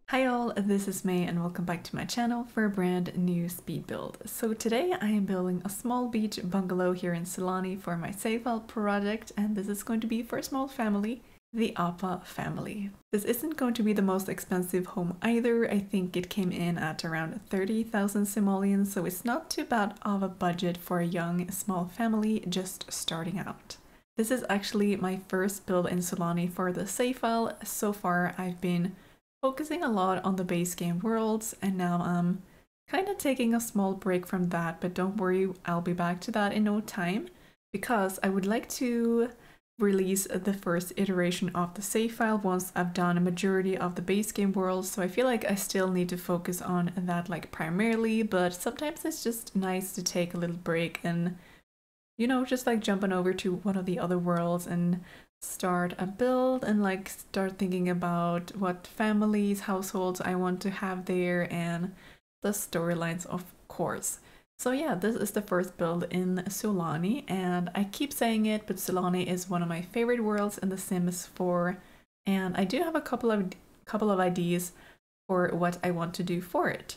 Hi all, this is May and welcome back to my channel for a brand new speed build. So today I am building a small beach bungalow here in Sulani for my save file project, and this is going to be for a small family, the Appa family. This isn't going to be the most expensive home either. I think it came in at around 30,000 simoleons, so it's not too bad of a budget for a young small family just starting out. This is actually my first build in Sulani for the save file. So far I've been focusing a lot on the base game worlds, and now I'm kind of taking a small break from that, but don't worry, I'll be back to that in no time, because I would like to release the first iteration of the save file once I've done a majority of the base game worlds. So I feel like I still need to focus on that like primarily, but sometimes it's just nice to take a little break and, you know, just like jumping over to one of the other worlds and start a build and like start thinking about what families, households I want to have there, and the storylines, of course. So yeah, this is the first build in Sulani, and I keep saying it, but Sulani is one of my favorite worlds in The Sims 4, and I do have a couple of ideas for what I want to do for it.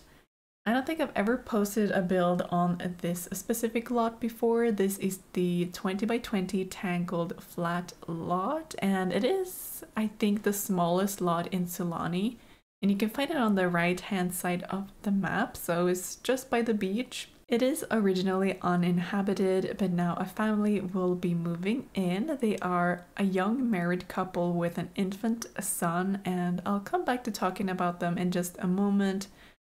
I don't think I've ever posted a build on this specific lot before. This is the 20 by 20 tangled flat lot, and it is, I think, the smallest lot in Sulani, and you can find it on the right hand side of the map, so it's just by the beach. It is originally uninhabited, but now a family will be moving in. They are a young married couple with an infant son, and I'll come back to talking about them in just a moment,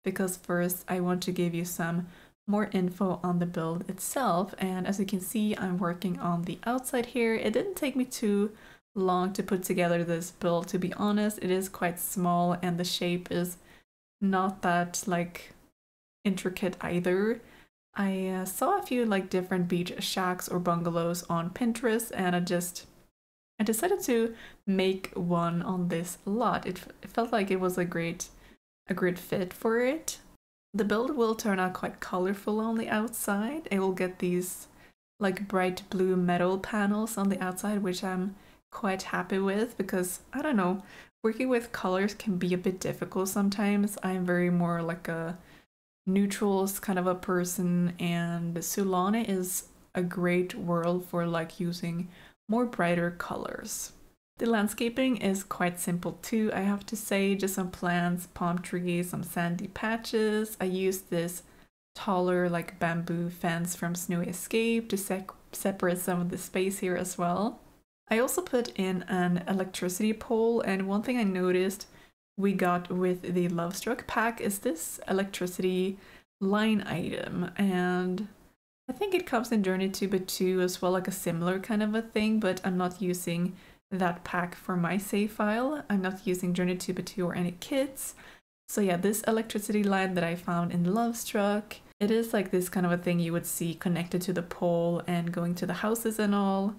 because first I want to give you some more info on the build itself. And as you can see, I'm working on the outside here. It didn't take me too long to put together this build, to be honest. It is quite small and the shape is not that like intricate either. I saw a few like different beach shacks or bungalows on Pinterest, and I decided to make one on this lot. It felt like it was a great fit for it. The build will turn out quite colorful on the outside. It will get these like bright blue metal panels on the outside, which I'm quite happy with, because I don't know, working with colors can be a bit difficult sometimes. I'm very more like a neutrals kind of a person, and Sulani is a great world for like using more brighter colors. The landscaping is quite simple too, I have to say. Just some plants, palm trees, some sandy patches. I used this taller like bamboo fence from Snowy Escape to separate some of the space here as well. I also put in an electricity pole, and one thing I noticed we got with the Lovestruck pack is this electricity line item, and I think it comes in Journey to Batuu as well, like a similar kind of a thing, but I'm not using that pack for my save file. I'm not using Journey to Batuu or any kits. So yeah, this electricity line that I found in Lovestruck, it is like this kind of a thing you would see connected to the pole and going to the houses and all.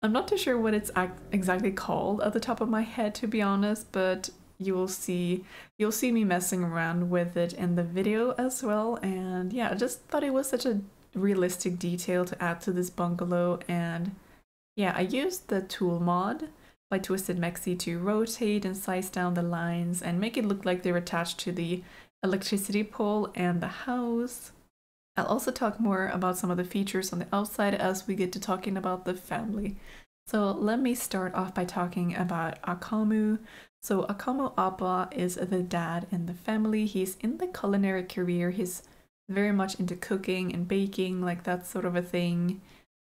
I'm not too sure what it's exactly called at the top of my head, to be honest, but you'll see me messing around with it in the video as well. And yeah, I just thought it was such a realistic detail to add to this bungalow. And yeah, I used the tool mod by Twisted Mexi to rotate and size down the lines and make it look like they're attached to the electricity pole and the house. I'll also talk more about some of the features on the outside as we get to talking about the family. So let me start off by talking about Akamu. So Akamu Appa is the dad in the family. He's in the culinary career. He's very much into cooking and baking, like that sort of a thing.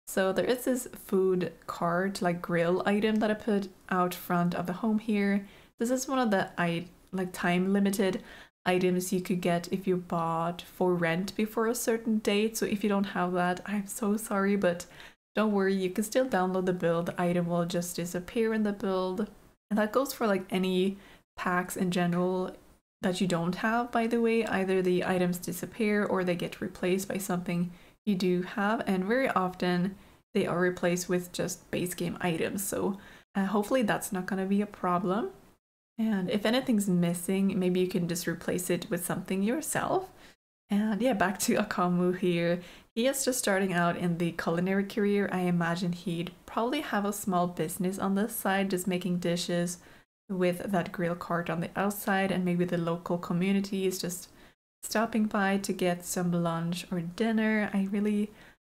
So there is this food cart, like grill item that I put out front of the home here. This is one of the like time limited items you could get if you bought for rent before a certain date. So if you don't have that, I'm so sorry, but don't worry, you can still download the build. The item will just disappear in the build. And that goes for like any packs in general that you don't have, by the way. Either the items disappear or they get replaced by something you do have, and very often they are replaced with just base game items, so hopefully that's not going to be a problem. And if anything's missing, maybe you can just replace it with something yourself. And yeah, back to Akamu here. He is just starting out in the culinary career. I imagine he'd probably have a small business on this side, just making dishes with that grill cart on the outside, and maybe the local community is just stopping by to get some lunch or dinner. I really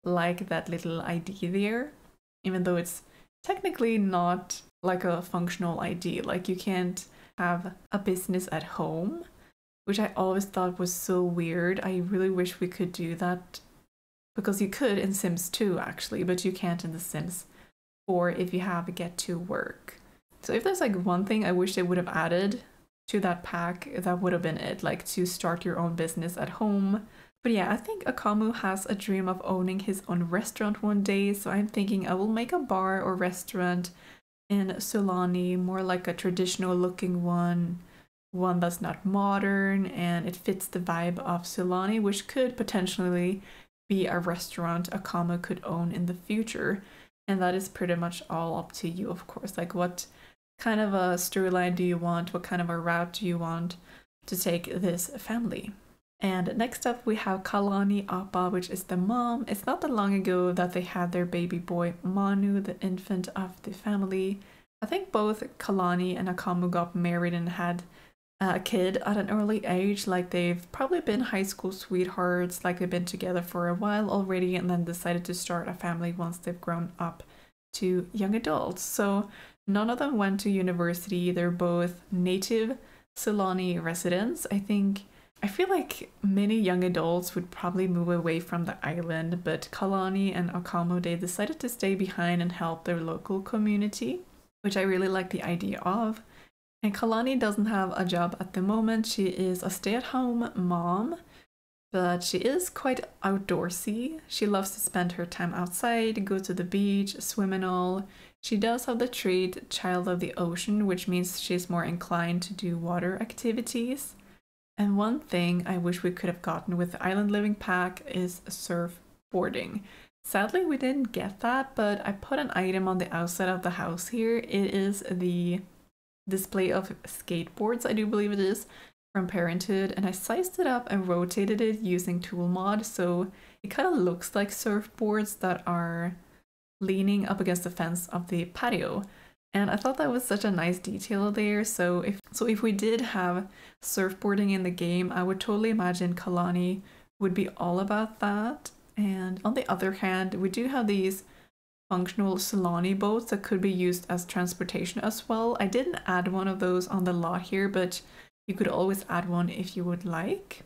like that little idea there, even though it's technically not like a functional idea. Like you can't have a business at home, which I always thought was so weird. I really wish we could do that, because you could in Sims 2 actually, but you can't in The Sims 4 if you have a get to work. So if there's like one thing I wish they would have added to that pack, that would have been it, like to start your own business at home. But yeah, I think Akamu has a dream of owning his own restaurant one day, so I'm thinking I will make a bar or restaurant in Sulani, more like a traditional looking one that's not modern and it fits the vibe of Sulani, which could potentially be a restaurant Akamu could own in the future. And that is pretty much all up to you, of course. Like, what kind of a storyline do you want? What kind of a route do you want to take this family? And next up we have Kalani Appa, which is the mom. It's not that long ago that they had their baby boy Manu, the infant of the family. I think both Kalani and Akamu got married and had a kid at an early age. Like, they've probably been high school sweethearts, like they've been together for a while already, and then decided to start a family once they've grown up to young adults. So none of them went to university. They're both native Sulani residents. I feel like many young adults would probably move away from the island, but Kalani and Akamu, they decided to stay behind and help their local community, which I really like the idea of. And Kalani doesn't have a job at the moment. She is a stay-at-home mom, but she is quite outdoorsy. She loves to spend her time outside, go to the beach, swim and all. She does have the trait child of the ocean, which means she's more inclined to do water activities. And one thing I wish we could have gotten with the Island Living pack is surfboarding. Sadly, we didn't get that, but I put an item on the outside of the house here. It is the display of skateboards, I do believe it is, from Parenthood, and I sized it up and rotated it using Tool Mod, so it kind of looks like surfboards that are leaning up against the fence of the patio. And I thought that was such a nice detail there. So if we did have surfboarding in the game, I would totally imagine Kalani would be all about that. And on the other hand, we do have these functional Sulani boats that could be used as transportation as well. I didn't add one of those on the lot here, but you could always add one if you would like.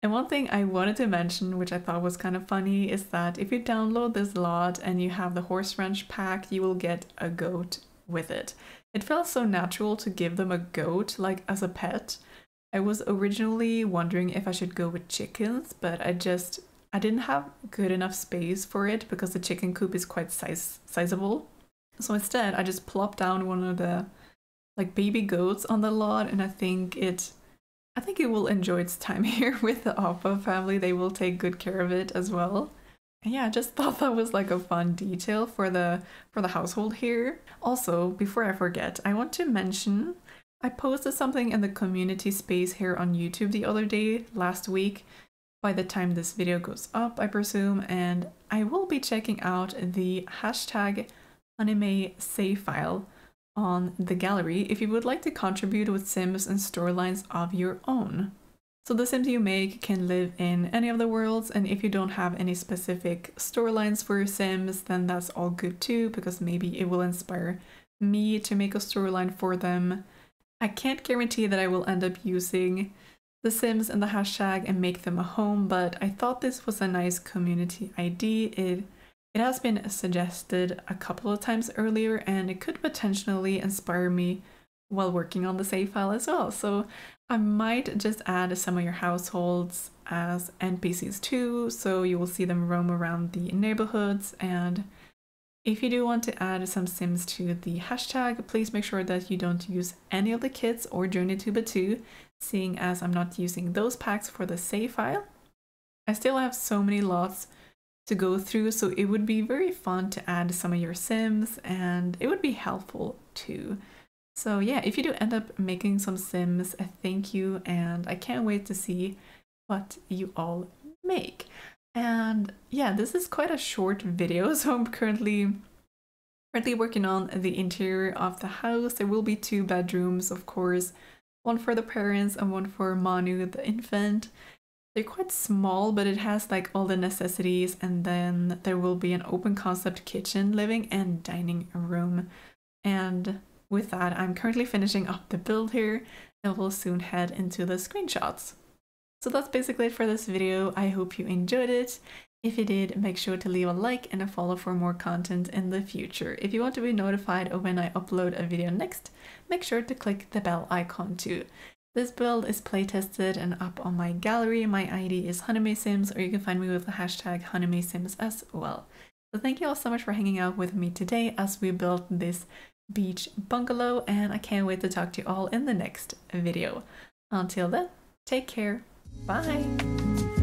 And one thing I wanted to mention, which I thought was kind of funny, is that if you download this lot and you have the Horse Ranch pack, you will get a goat with it. It felt so natural to give them a goat, like as a pet. I was originally wondering if I should go with chickens, but I didn't have good enough space for it because the chicken coop is quite sizable. So instead, I just plopped down one of the like baby goats on the lot, and I think it will enjoy its time here with the Appa family. They will take good care of it as well. And yeah, I just thought that was like a fun detail for the household here. Also, before I forget, I want to mention I posted something in the community space here on YouTube the other day, last week, by the time this video goes up, I presume, and I will be checking out the hashtag anime save file on the gallery if you would like to contribute with Sims and storylines of your own. So the Sims you make can live in any of the worlds, and if you don't have any specific storylines for your Sims, then that's all good too, because maybe it will inspire me to make a storyline for them. I can't guarantee that I will end up using the Sims and the hashtag and make them a home, but I thought this was a nice community idea. It has been suggested a couple of times earlier, and it could potentially inspire me while working on the save file as well. So I might just add some of your households as NPCs too, so you will see them roam around the neighborhoods. And if you do want to add some Sims to the hashtag, please make sure that you don't use any of the kits or Journey to Batuu, seeing as I'm not using those packs for the save file. I still have so many lots to go through, so it would be very fun to add some of your Sims, and it would be helpful too. So yeah, if you do end up making some Sims, thank you, and I can't wait to see what you all make. And yeah, this is quite a short video, so I'm currently working on the interior of the house. There will be 2 bedrooms, of course, one for the parents and one for Manu, the infant. They're quite small, but it has like all the necessities, and then there will be an open concept kitchen, living and dining room. And with that, I'm currently finishing up the build here and we'll soon head into the screenshots. So that's basically it for this video. I hope you enjoyed it. If you did, make sure to leave a like and a follow for more content in the future. If you want to be notified of when I upload a video next, make sure to click the bell icon too. This build is playtested and up on my gallery. My ID is HanimeSims, or you can find me with the hashtag HanimeSims as well. So thank you all so much for hanging out with me today as we built this beach bungalow, and I can't wait to talk to you all in the next video. Until then, take care. Bye!